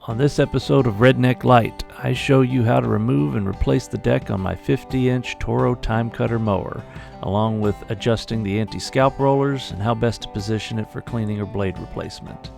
On this episode of Redneck Light, I show you how to remove and replace the deck on my 50-inch Toro Timecutter mower, along with adjusting the anti-scalp rollers and how best to position it for cleaning or blade replacement.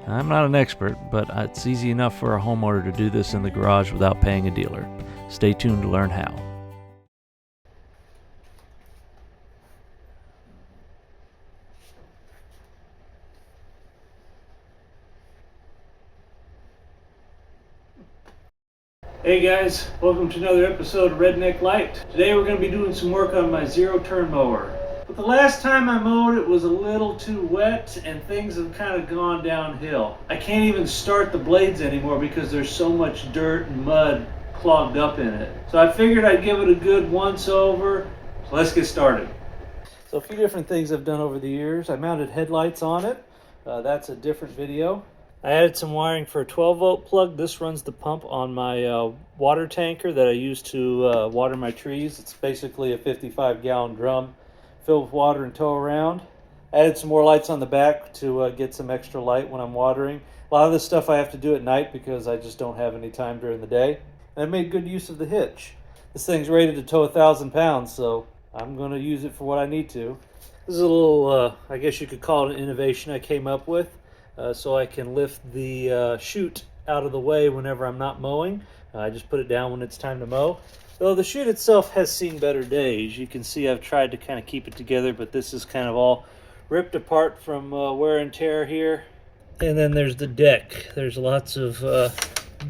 I'm not an expert, but it's easy enough for a homeowner to do this in the garage without paying a dealer. Stay tuned to learn how. Hey guys, welcome to another episode of Redneck Light. Today we're going to be doing some work on my zero-turn mower. But the last time I mowed it was a little too wet and things have kind of gone downhill. I can't even start the blades anymore because there's so much dirt and mud clogged up in it. So I figured I'd give it a good once over. So let's get started. So a few different things I've done over the years. I mounted headlights on it. That's a different video. I added some wiring for a 12-volt plug. This runs the pump on my water tanker that I use to water my trees. It's basically a 55-gallon drum filled with water and tow around. I added some more lights on the back to get some extra light when I'm watering. A lot of this stuff I have to do at night because I just don't have any time during the day. And I made good use of the hitch. This thing's rated to tow 1,000 pounds, so I'm going to use it for what I need to. This is a little, I guess you could call it an innovation I came up with. So I can lift the chute out of the way whenever I'm not mowing. I just put it down when it's time to mow. Though the chute itself has seen better days. You can see I've tried to kind of keep it together, but this is kind of all ripped apart from wear and tear here. And then there's the deck. There's lots of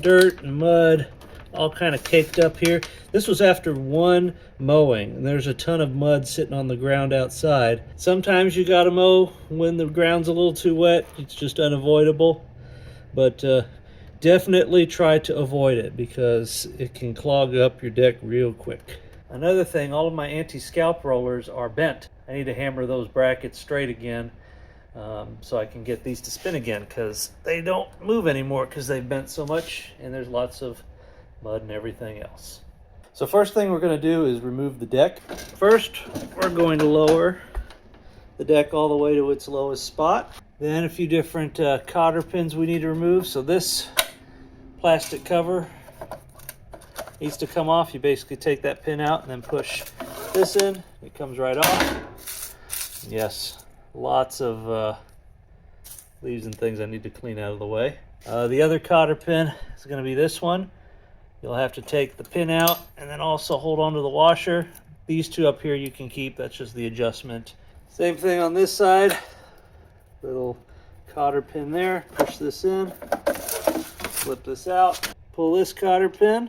dirt and mud, all kind of caked up here. This was after one mowing, and there's a ton of mud sitting on the ground outside. Sometimes you gotta mow when the ground's a little too wet. It's just unavoidable, but definitely try to avoid it because it can clog up your deck real quick. Another thing, all of my anti-scalp rollers are bent. I need to hammer those brackets straight again so I can get these to spin again, because they don't move anymore because they've bent so much and there's lots of mud and everything else. So first thing we're going to do is remove the deck. First, we're going to lower the deck all the way to its lowest spot. Then a few different cotter pins we need to remove. So this plastic cover needs to come off. You basically take that pin out and then push this in. It comes right off. Yes, lots of leaves and things I need to clean out of the way. The other cotter pin is going to be this one. You'll have to take the pin out and then also hold on to the washer. These two up here you can keep, that's just the adjustment. Same thing on this side. Little cotter pin there, push this in, flip this out, pull this cotter pin.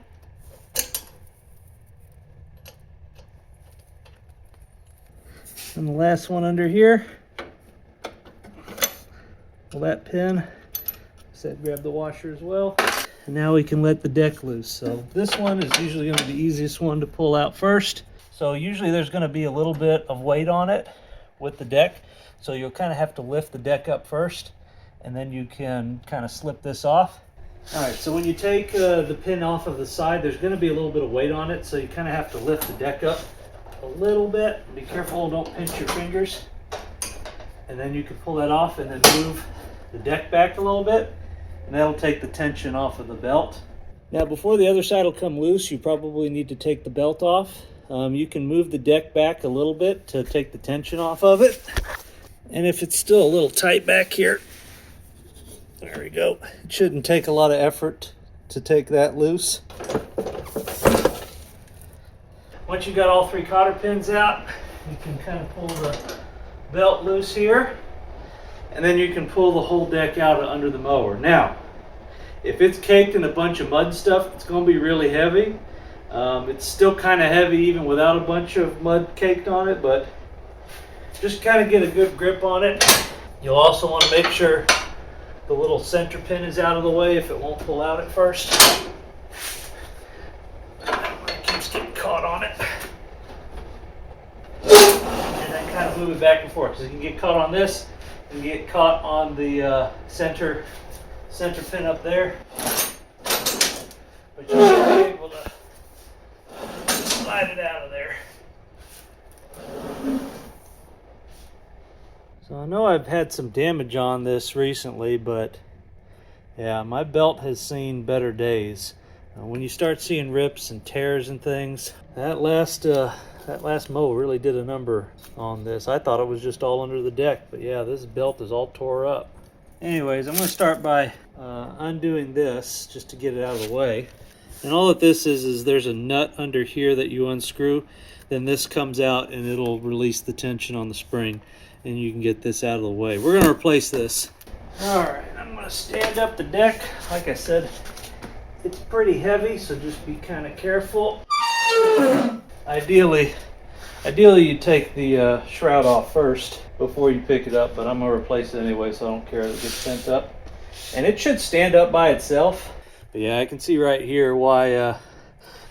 And the last one under here. Pull that pin. Said grab the washer as well. And now we can let the deck loose. So this one is usually going to be the easiest one to pull out first. So usually there's going to be a little bit of weight on it with the deck. So you'll kind of have to lift the deck up first, and then you can kind of slip this off. All right, so when you take the pin off of the side, there's going to be a little bit of weight on it. So you kind of have to lift the deck up a little bit. Be careful, don't pinch your fingers. And then you can pull that off and then move the deck back a little bit. And that'll take the tension off of the belt. Now before the other side will come loose, you probably need to take the belt off. You can move the deck back a little bit to take the tension off of it. And if it's still a little tight back here, there we go. It shouldn't take a lot of effort to take that loose. Once you got all three cotter pins out, you can kind of pull the belt loose here. And then you can pull the whole deck out under the mower. Now, if it's caked in a bunch of mud stuff, it's going to be really heavy. It's still kind of heavy even without a bunch of mud caked on it, but just kind of get a good grip on it. You'll also want to make sure the little center pin is out of the way if it won't pull out at first. It keeps getting caught on it. And then kind of move it back and forth, because you can get caught on this and get caught on the center pin up there, but you'll be able to slide it out of there. So I know I've had some damage on this recently, but Yeah, my belt has seen better days. When you start seeing rips and tears and things, that last mow really did a number on this. I thought it was just all under the deck, but yeah, this belt is all tore up. Anyways, I'm going to start by undoing this just to get it out of the way. And all that this is there's a nut under here that you unscrew. Then this comes out and it'll release the tension on the spring, and you can get this out of the way. We're going to replace this. All right, I'm going to stand up the deck. Like I said, it's pretty heavy, so just be kind of careful. Ideally you take the shroud off first before you pick it up, but I'm going to replace it anyway, so I don't care if it gets bent up. And it should stand up by itself. But yeah, I can see right here why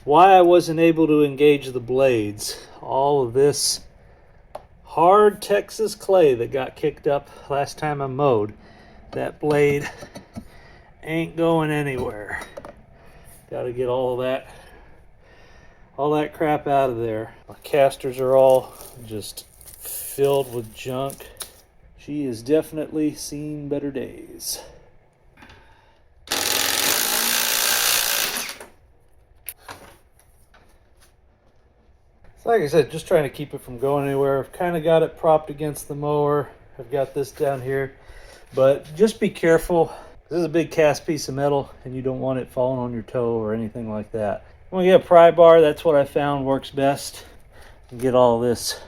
I wasn't able to engage the blades. All of this hard Texas clay that got kicked up last time I mowed. That blade ain't going anywhere. Got to get all that crap out of there. My casters are all just filled with junk. She has definitely seen better days. So like I said, just trying to keep it from going anywhere. I've kind of got it propped against the mower. I've got this down here. But just be careful. This is a big cast piece of metal, and you don't want it falling on your toe or anything like that. When you get a pry bar, that's what I found works best. And get all this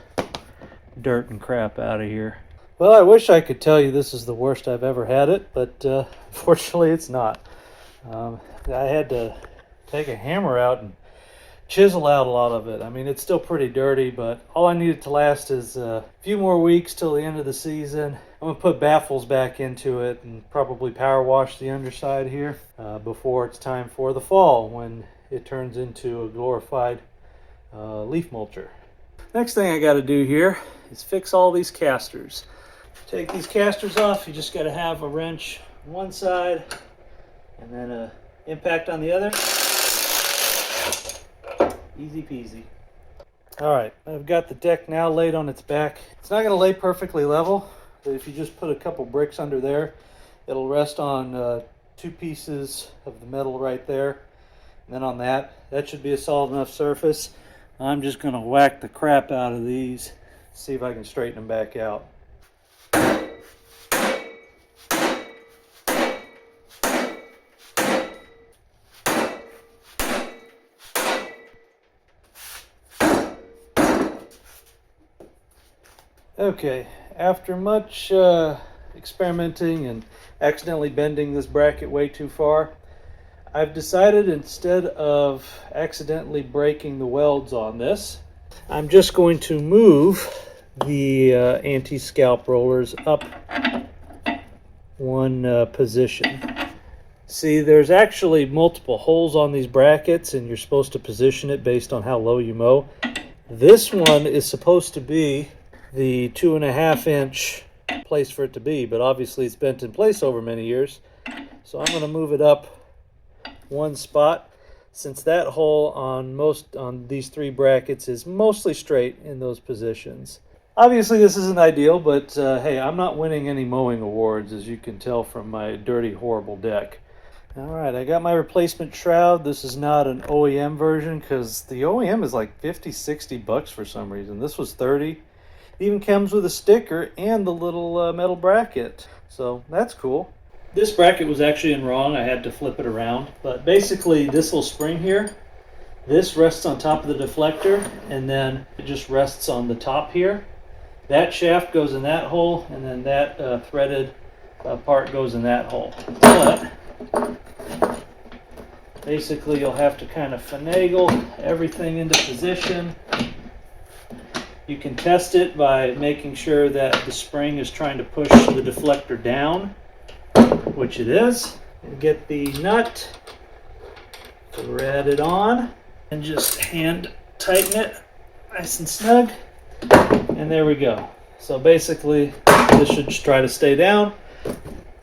dirt and crap out of here. Well, I wish I could tell you this is the worst I've ever had it, but unfortunately it's not. I had to take a hammer out and chisel out a lot of it. I mean, it's still pretty dirty, but all I need it to last is a few more weeks till the end of the season. I'm going to put baffles back into it and probably power wash the underside here before it's time for the fall, when it turns into a glorified leaf mulcher. Next thing I got to do here is fix all these casters. Take these casters off. You just got to have a wrench on one side and then a impact on the other. Easy peasy. All right, I've got the deck now laid on its back. It's not going to lay perfectly level, but if you just put a couple bricks under there, it'll rest on 2 pieces of the metal right there. And then on that should be a solid enough surface. I'm just going to whack the crap out of these, see if I can straighten them back out. Okay, after much experimenting and accidentally bending this bracket way too far, I've decided, instead of accidentally breaking the welds on this, I'm just going to move the anti-scalp rollers up one position. See, there's actually multiple holes on these brackets, and you're supposed to position it based on how low you mow. This one is supposed to be the 2.5 inch place for it to be, but obviously it's bent in place over many years, so I'm going to move it up one spot, since that hole on these 3 brackets is mostly straight in those positions. Obviously this isn't ideal, but hey, I'm not winning any mowing awards, as you can tell from my dirty, horrible deck. Alright, I got my replacement shroud. This is not an OEM version, because the OEM is like 50-60 bucks for some reason. This was 30. It even comes with a sticker and the little metal bracket, so that's cool. This bracket was actually in wrong. I had to flip it around, but basically this little spring here, this rests on top of the deflector, and then it just rests on the top here. That shaft goes in that hole, and then that threaded part goes in that hole. But basically you'll have to kind of finagle everything into position. You can test it by making sure that the spring is trying to push the deflector down, which it is. And get the nut, thread it on, and just hand tighten it nice and snug. And there we go. So basically, this should try to stay down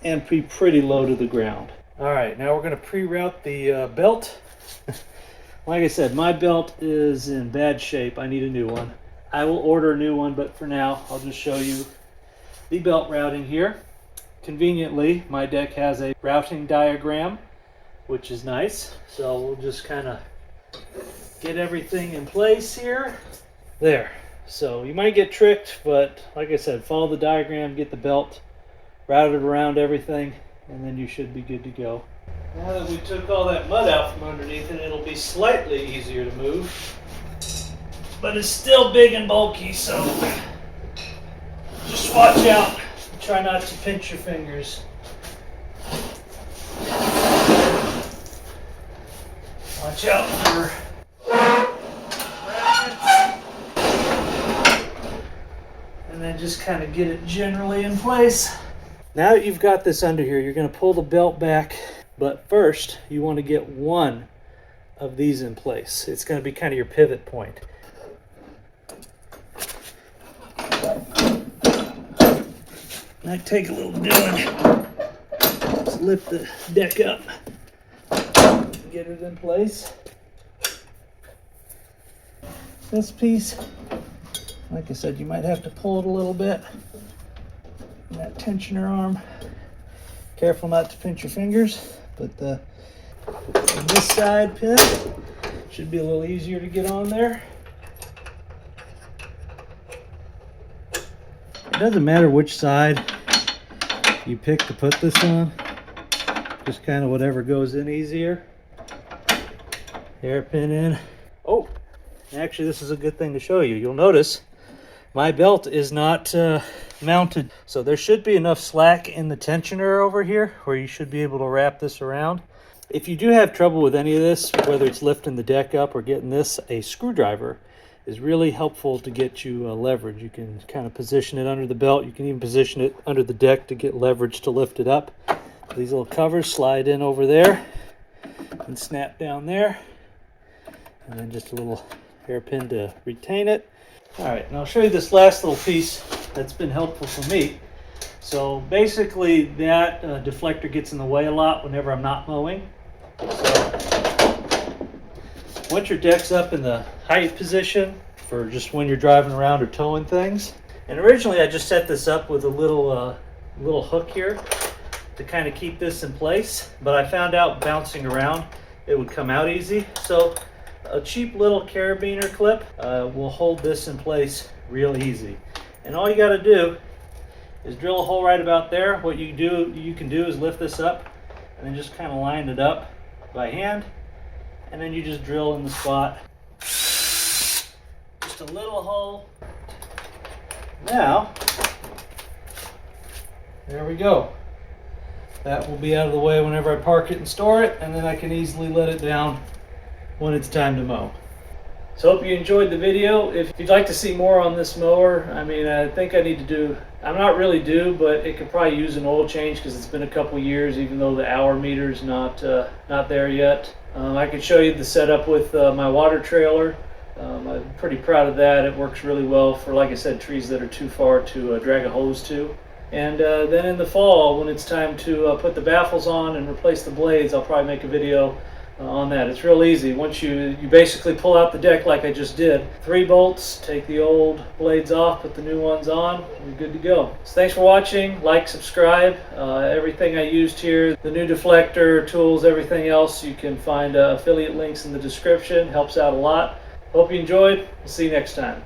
and be pretty low to the ground. All right, now we're going to pre-route the belt. Like I said, my belt is in bad shape. I need a new one. I will order a new one, but for now, I'll just show you the belt routing here. Conveniently, my deck has a routing diagram, which is nice. So we'll just kind of get everything in place here. There. So you might get tricked, but like I said, follow the diagram, get the belt routed around everything, and then you should be good to go. Now that we took all that mud out from underneath it, it'll be slightly easier to move. But it's still big and bulky, so just watch out. Try not to pinch your fingers. Watch out for brackets. And then just kind of get it generally in place. Now that you've got this under here, you're going to pull the belt back. But first, you want to get one of these in place. It's going to be kind of your pivot point. Might take a little doing. Just lift the deck up, get it in place. This piece, like I said, you might have to pull it a little bit. And that tensioner arm, careful not to pinch your fingers, but this side pin should be a little easier to get on there. It doesn't matter which side you pick to put this on, just kind of whatever goes in easier. Hairpin in. Oh, actually this is a good thing to show you. You'll notice my belt is not mounted, so there should be enough slack in the tensioner over here where you should be able to wrap this around. If you do have trouble with any of this, whether it's lifting the deck up or getting this, a screwdriver is really helpful to get you leverage. You can kind of position it under the belt. You can even position it under the deck to get leverage to lift it up. These little covers slide in over there and snap down there. And then just a little hairpin to retain it. All right, and I'll show you this last little piece that's been helpful for me. So basically that deflector gets in the way a lot whenever I'm not mowing. So once your deck's up in the height position for just when you're driving around or towing things. And originally I just set this up with a little hook here to kind of keep this in place, but I found out bouncing around it would come out easy. So a cheap little carabiner clip will hold this in place real easy. And all you got to do is drill a hole right about there. What you can do is lift this up and then just kind of line it up by hand, and then you just drill in the spot. Just a little hole. Now, there we go. That will be out of the way whenever I park it and store it, and then I can easily let it down when it's time to mow. So hope you enjoyed the video. If you'd like to see more on this mower, I mean, I think I need to do, I'm not really due, but it could probably use an oil change because it's been a couple years, even though the hour meter's not there yet. I can show you the setup with my water trailer. I'm pretty proud of that. It works really well for, like I said, trees that are too far to drag a hose to. And then in the fall, when it's time to put the baffles on and replace the blades, I'll probably make a video on that. It's real easy. Once you basically pull out the deck like I just did. 3 bolts, take the old blades off, put the new ones on, you're good to go. So thanks for watching. Like, subscribe. Everything I used here, the new deflector, tools, everything else, you can find affiliate links in the description. Helps out a lot. Hope you enjoyed. We'll see you next time.